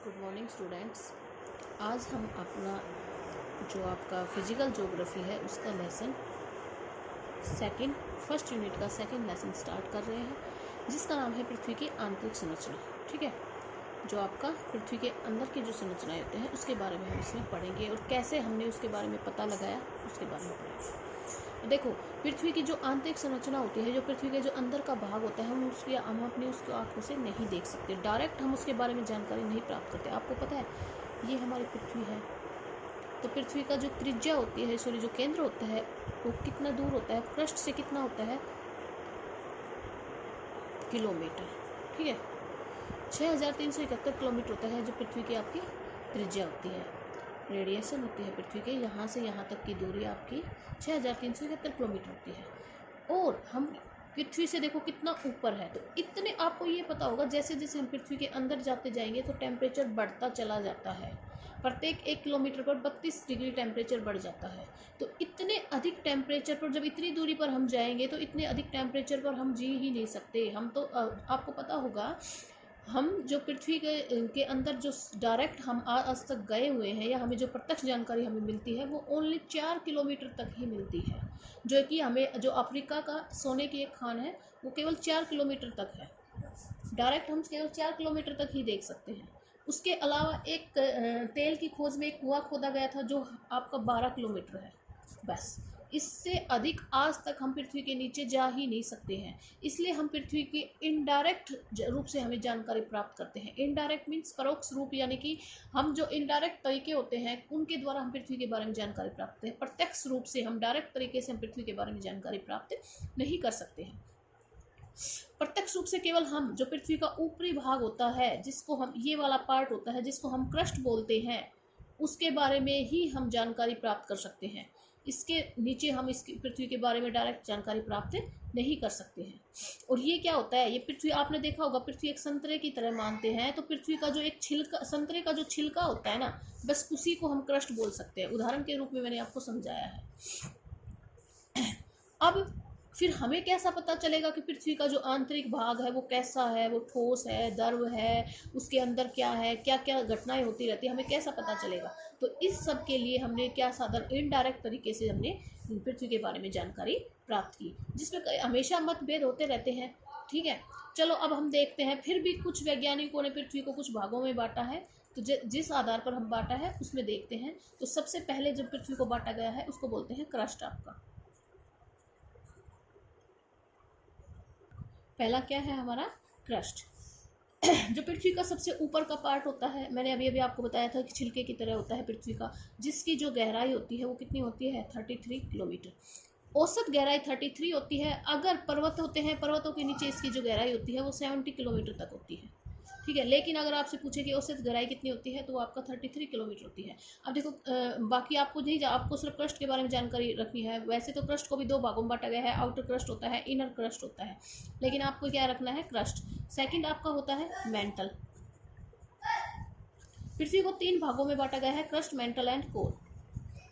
Good morning students. आज हम अपना जो आपका फिजिकल ज्योग्राफी है उसका लेसन फर्स्ट यूनिट का सेकंड लेसन स्टार्ट कर रहे हैं, जिसका नाम है पृथ्वी की आंतरिक संरचना। ठीक है, जो आपका पृथ्वी के अंदर की जो संरचनाएं होते हैं उसके बारे में हम इसमें पढ़ेंगे और कैसे हमने उसके बारे में पता लगाया उसके बारे में पढ़ेंगे। देखो, पृथ्वी की जो आंतरिक संरचना होती है, जो पृथ्वी के जो अंदर का भाग होता है, हम अपनी उसकी आँखों से नहीं देख सकते। डायरेक्ट हम उसके बारे में जानकारी नहीं प्राप्त करते। आपको पता है ये हमारी पृथ्वी है, तो पृथ्वी का जो त्रिज्या होती है, जो केंद्र होता है वो कितना दूर होता है, पृष्ठ से कितना होता है, किलोमीटर। ठीक है, 6371 किलोमीटर होता है जो पृथ्वी की आपकी त्रिज्या होती है, रेडिएशन होती है पृथ्वी के यहाँ से यहाँ तक की दूरी आपकी 6371 किलोमीटर होती है। और हम पृथ्वी से देखो कितना ऊपर है, तो इतने आपको ये पता होगा जैसे जैसे हम पृथ्वी के अंदर जाते जाएंगे तो टेम्परेचर बढ़ता चला जाता है। प्रत्येक 1 किलोमीटर पर 32 डिग्री टेम्परेचर बढ़ जाता है। तो इतने अधिक टेम्परेचर पर, जब इतनी दूरी पर हम जाएंगे तो इतने अधिक टेम्परेचर पर हम जी ही नहीं सकते। हम तो आपको पता होगा, हम जो पृथ्वी के अंदर जो डायरेक्ट हम आज तक गए हुए हैं या हमें जो प्रत्यक्ष जानकारी हमें मिलती है वो ओनली 4 किलोमीटर तक ही मिलती है। जो कि हमें जो अफ्रीका का सोने की एक खान है वो केवल 4 किलोमीटर तक है। डायरेक्ट हम केवल 4 किलोमीटर तक ही देख सकते हैं। उसके अलावा एक तेल की खोज में एक कुआं खोदा गया था जो आपका 12 किलोमीटर है। बस इससे अधिक आज तक हम पृथ्वी के नीचे जा ही नहीं सकते हैं। इसलिए हम पृथ्वी की इनडायरेक्ट रूप से हमें जानकारी प्राप्त करते हैं। इनडायरेक्ट मीन्स परोक्ष रूप, यानी कि हम जो इनडायरेक्ट तरीके होते हैं उनके द्वारा हम पृथ्वी के बारे में जानकारी प्राप्त करते हैं। प्रत्यक्ष रूप से हम डायरेक्ट तरीके से हम पृथ्वी के बारे में जानकारी प्राप्त नहीं कर सकते हैं। प्रत्यक्ष रूप से केवल हम जो पृथ्वी का ऊपरी भाग होता है, जिसको हम ये वाला पार्ट होता है जिसको हम क्रस्ट बोलते हैं, उसके बारे में ही हम जानकारी प्राप्त कर सकते हैं। इसके नीचे हम इसकी पृथ्वी के बारे में डायरेक्ट जानकारी प्राप्त नहीं कर सकते हैं। और ये क्या होता है, ये पृथ्वी, आपने देखा होगा पृथ्वी एक संतरे की तरह मानते हैं, तो पृथ्वी का जो एक छिलका, संतरे का जो छिलका होता है ना, बस उसी को हम क्रस्ट बोल सकते हैं। उदाहरण के रूप में मैंने आपको समझाया है। अब फिर हमें कैसा पता चलेगा कि पृथ्वी का जो आंतरिक भाग है वो कैसा है, वो ठोस है, द्रव है, उसके अंदर क्या है, क्या क्या घटनाएं होती रहती है, हमें कैसा पता चलेगा। तो इस सब के लिए हमने क्या साधन, इनडायरेक्ट तरीके से हमने पृथ्वी के बारे में जानकारी प्राप्त की, जिसमें हमेशा मतभेद होते रहते हैं। ठीक है, चलो अब हम देखते हैं। फिर भी कुछ वैज्ञानिकों ने पृथ्वी को कुछ भागों में बांटा है, तो जिस आधार पर हम बांटा है उसमें देखते हैं। तो सबसे पहले जब पृथ्वी को बांटा गया है उसको बोलते हैं क्रस्ट। आपका पहला क्या है, हमारा क्रस्ट। जो पृथ्वी का सबसे ऊपर का पार्ट होता है, मैंने अभी आपको बताया था कि छिलके की तरह होता है पृथ्वी का, जिसकी जो गहराई होती है वो कितनी होती है, 33 किलोमीटर। औसत गहराई 33 होती है। अगर पर्वत होते हैं, पर्वतों के नीचे इसकी जो गहराई होती है वो 70 किलोमीटर तक होती है। ठीक है, लेकिन अगर आपसे पूछे कि औसत गहराई कितनी होती है, तो वो आपका 33 किलोमीटर होती है। अब देखो, बाकी आपको नहीं, आपको सिर्फ क्रस्ट के बारे में जानकारी रखनी है। वैसे तो क्रस्ट को भी 2 भागों में बांटा गया है, आउटर क्रस्ट होता है, इनर क्रस्ट होता है, लेकिन आपको क्या रखना है, क्रस्ट। सेकंड आपका होता है मेंटल। पृथ्वी को 3 भागों में बांटा गया है, क्रस्ट, मेंटल एंड कोर।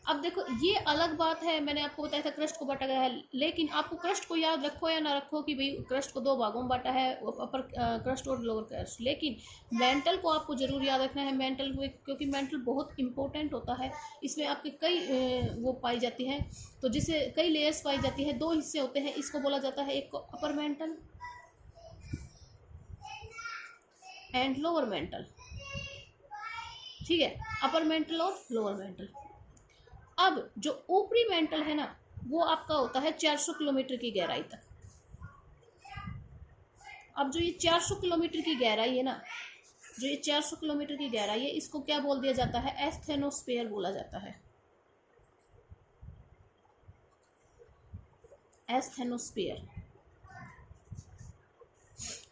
अब देखो, ये अलग बात है, मैंने आपको बताया था क्रस्ट को बांटा गया है, लेकिन आपको क्रस्ट को याद रखो या ना रखो कि भाई क्रस्ट को 2 भागों में बांटा है, अपर क्रस्ट और लोअर क्रस्ट, लेकिन मेंटल को आपको जरूर याद रखना है। मेंटल को, क्योंकि मेंटल बहुत इंपॉर्टेंट होता है। इसमें आपके कई वो पाई जाती हैं, तो जिसे कई लेयर्स पाई जाती है। 2 हिस्से होते हैं, इसको बोला जाता है, एक को अपर मेंटल एंड लोअर मेंटल। ठीक है, अपर मेंटल और लोअर मेंटल। अब जो ऊपरी मेंटल है ना, वो आपका होता है 400 किलोमीटर की गहराई तक। अब जो ये 400 किलोमीटर की गहराई है ना, जो ये 400 किलोमीटर की गहराई है, इसको क्या बोल दिया जाता है, एस्थेनोस्फीयर बोला जाता है। एस्थेनोस्फीयर,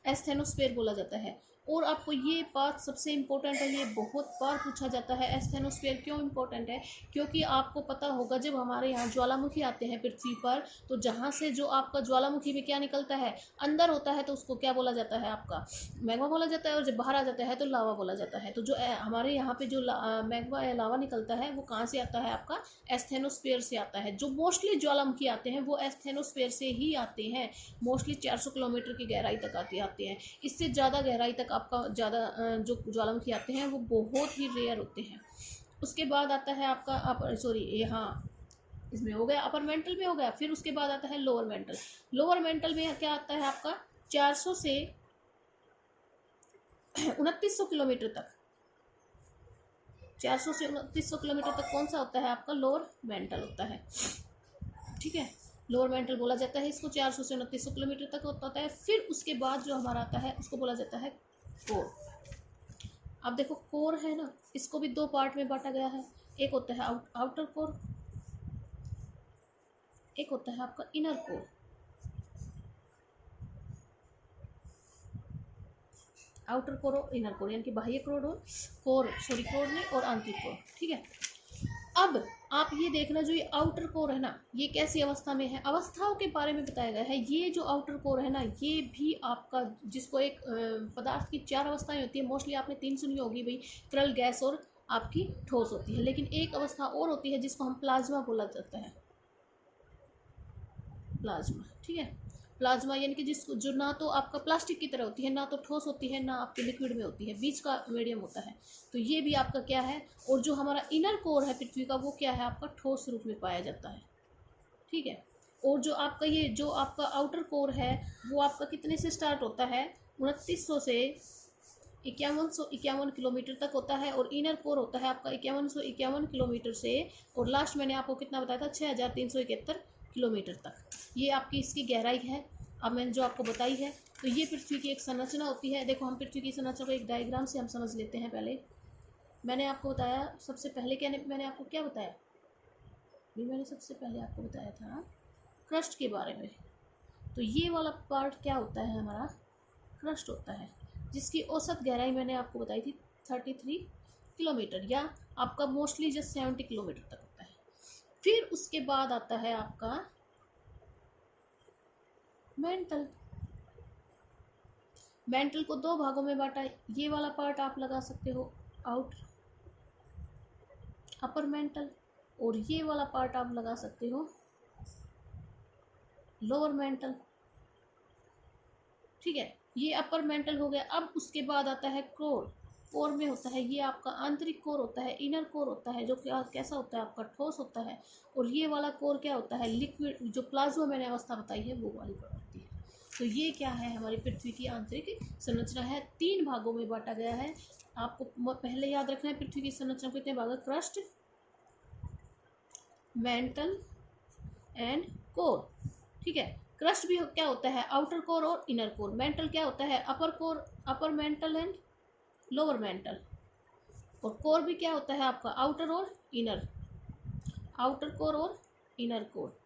एस्थेनोस्फीयर बोला जाता है। और आपको ये बात सबसे इम्पोर्टेंट है, ये बहुत बार पूछा जाता है, एस्थेनोस्फीयर क्यों इम्पोर्टेंट है, क्योंकि आपको पता होगा जब हमारे यहाँ ज्वालामुखी आते हैं पृथ्वी पर, तो जहाँ से जो आपका ज्वालामुखी में क्या निकलता है, अंदर होता है, तो उसको क्या बोला जाता है, आपका मैग्मा बोला जाता है। और जब बाहर आ जाता है तो लावा बोला जाता है। तो जो हमारे यहाँ पे जो मैग्मा या लावा निकलता है वो कहाँ से आता है, आपका एस्थेनोस्फीयर से आता है। जो मोस्टली ज्वालामुखी आते हैं वो एस्थेनोस्फीयर से ही आते हैं। मोस्टली 400 किलोमीटर की गहराई तक आते हैं। इससे ज़्यादा गहराई तक तक आपका ज़्यादा जो ज्वालामुखी आते हैं वो बहुत ही रेयर होते हैं। उसके बाद आता है आपका सॉरी यहाँ इसमें हो गया अपर मेंटल में हो गया। फिर उसके बाद आता है लोअर मेंटल। लोअर मेंटल में क्या आता है आपका 400 से 2900 किलोमीटर तक, 400 से 2900 किलोमीटर तक कौन सा होता है आपका लोअर मेंटल होता है। ठीक है, लोअर मेंटल बोला जाता है इसको, 400 से 2900 किलोमीटर तक होता है। फिर उसके बाद जो हमारा आता है उसको बोला जाता है कोर। अब देखो कोर है ना, इसको भी दो पार्ट में बांटा गया है। एक होता है आउटर कोर, एक होता है आपका इनर कोर। आउटर कोर और इनर कोर, यानी कि बाह्य कोर और कोर नहीं और आंतरिक कोर। ठीक है, अब आप ये देखना जो ये आउटर कोर है ना, ये कैसी अवस्था में है, अवस्थाओं के बारे में बताया गया है। ये जो आउटर कोर है ना, ये भी आपका जिसको एक पदार्थ की 4 अवस्थाएं होती है, मोस्टली आपने 3 सुनी होगी भाई, तरल, गैस और आपकी ठोस होती है। लेकिन एक अवस्था और होती है जिसको हम प्लाज्मा बोला जाता है, प्लाज्मा। ठीक है, प्लाज्मा यानी कि जिसको जो ना तो आपका प्लास्टिक की तरह होती है, ना तो ठोस होती है, ना आपके लिक्विड में होती है, बीच का मीडियम होता है। तो ये भी आपका क्या है। और जो हमारा इनर कोर है पृथ्वी का, वो क्या है आपका ठोस रूप में पाया जाता है। ठीक है, और जो आपका ये जो आपका आउटर कोर है वो आपका कितने से स्टार्ट होता है, 2900 से 5151 किलोमीटर तक होता है। और इनर कोर होता है आपका 5151 किलोमीटर से, और लास्ट मैंने आपको कितना बताया था, 6371 किलोमीटर तक। ये आपकी इसकी गहराई है, अब मैंने जो आपको बताई है। तो ये पृथ्वी की एक संरचना होती है। देखो हम पृथ्वी की संरचना को एक डायग्राम से हम समझ लेते हैं। पहले मैंने आपको बताया, सबसे पहले क्या मैंने आपको क्या बताया, मैंने सबसे पहले आपको बताया था क्रस्ट के बारे में। तो ये वाला पार्ट क्या होता है हमारा, क्रस्ट होता है, जिसकी औसत गहराई मैंने आपको बताई थी 33 किलोमीटर, या आपका मोस्टली जस्ट 70 किलोमीटर तक होता है। फिर उसके बाद आता है आपका मेंटल। मेंटल को 2 भागों में बांटा है। ये वाला पार्ट आप लगा सकते हो अपर मेंटल, और ये वाला पार्ट आप लगा सकते हो लोअर मेंटल। ठीक है, ये अपर मेंटल हो गया। अब उसके बाद आता है कोर। कोर में होता है ये आपका आंतरिक कोर होता है, इनर कोर होता है, जो क्या कैसा होता है आपका ठोस होता है। और ये वाला कोर क्या होता है, लिक्विड, जो प्लाज्मा मैंने अवस्था बताई है वो वाली होती है। तो ये क्या है, हमारी पृथ्वी की आंतरिक संरचना है। 3 भागों में बांटा गया है। आपको पहले याद रखना है पृथ्वी की संरचना को कितने भाग, क्रस्ट, मेंटल एंड कोर। ठीक है, क्रस्ट भी क्या होता है, आउटर कोर और इनर कोर। मेंटल क्या होता है, upper core, upper mantle and lower mantle. और कोर भी क्या होता है आपका, आउटर और इनर, आउटर कोर और इनर कोर।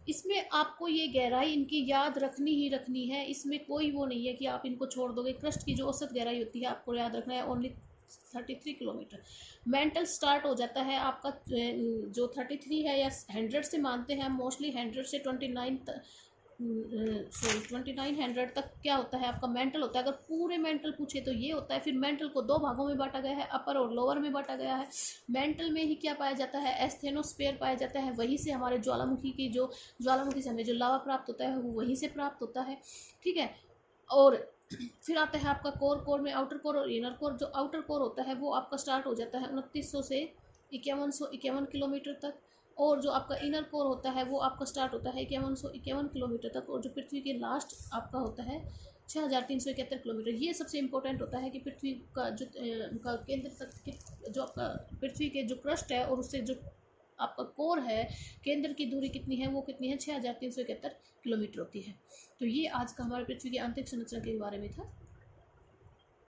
इसमें आपको ये गहराई इनकी याद रखनी ही रखनी है। इसमें कोई वो नहीं है कि आप इनको छोड़ दोगे। क्रस्ट की जो औसत गहराई होती है आपको याद रखना है, ओनली 33 किलोमीटर। मेंटल स्टार्ट हो जाता है आपका जो 33 है, या 100 से मानते हैं मोस्टली, 100 से 2900 तक क्या होता है आपका मेंटल होता है। अगर पूरे मेंटल पूछे तो ये होता है। फिर मेंटल को 2 भागों में बांटा गया है, अपर और लोअर में बांटा गया है। मेंटल में ही क्या पाया जाता है, एस्थेनोस्फीयर पाया जाता है। वहीं से हमारे ज्वालामुखी से हमें जो लावा प्राप्त होता है वो वहीं से प्राप्त होता है। ठीक है, और फिर आता है आपका कोर। कोर में आउटर कोर और इनर कोर। जो आउटर कोर होता है वो आपका स्टार्ट हो जाता है 2900 से 5151 किलोमीटर तक। और जो आपका इनर कोर होता है वो आपका स्टार्ट होता है 5151 किलोमीटर तक। और जो पृथ्वी के लास्ट आपका होता है 6371 किलोमीटर। ये सबसे इम्पोर्टेंट होता है कि पृथ्वी का जो का केंद्र तक जो आपका पृथ्वी के जो क्रस्ट है और उससे जो आपका कोर है, केंद्र की दूरी कितनी है, वो कितनी है, 6371 किलोमीटर होती है। तो ये आज का हमारे पृथ्वी की आंतरिक संरचना के बारे में था।